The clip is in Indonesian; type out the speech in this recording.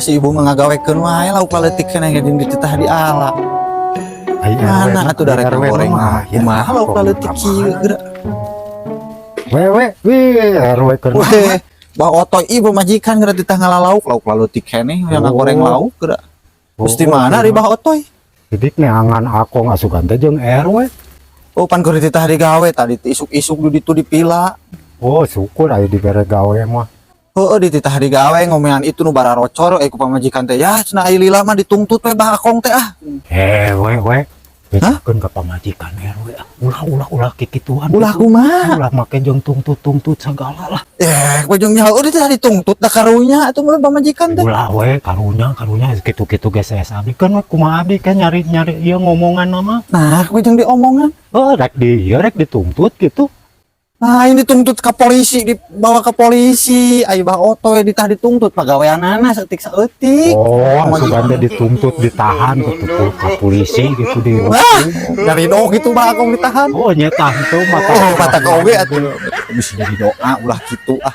si ibu ngagawekeun wae lauk laletik kana geuning dititah di ala. Mana atuh darek goreng mah. Kumaha lauk laletik kieu geura. Wewe, RW keur Weh, bawa otoy ibu majikan geura ditah ngalalauk lauk laletik keneh yang ngagoreng lauk geura. Gusti mana di bah otoy? Didik neangan aku ngasukan teh jeung RW. Oh pan keur dititah digawe tadi isuk-isuk di ditu dipila. Oh, syukur aya dibere gawe mah. Heeh dititah digawe ngomean itu nu bara rocor ku pamajikan teh ya cenah ai lila mah dituntut we bah akong teh ah. We. Bejakeun ka pamajikan RW. Ulah kikituan. Ulah kumaha? Ulah make jeung tuntut segala lah. We jeung nyaho dititah dituntut da karunya atuh mah pamajikan teh. Ulah we karunya kitu-kitu ge saya sabikeun we kumaha abdi kan nyari ieu ngomongan mah. Nah, we jeung diomongan. Rek dituntut gitu. Nah, ini dituntut ke polisi, dibawa ke polisi. Ayo bah otoy ditah dituntut pagaweanana saeutik saeutik. Oh, asugan teh dituntut ditahan ke polisi gitu di. Wah, dari doa gitu bah akong ditahan. Oh, nya tah itu mata Mata kowe atuh bisa jadi doa ulah gitu ah.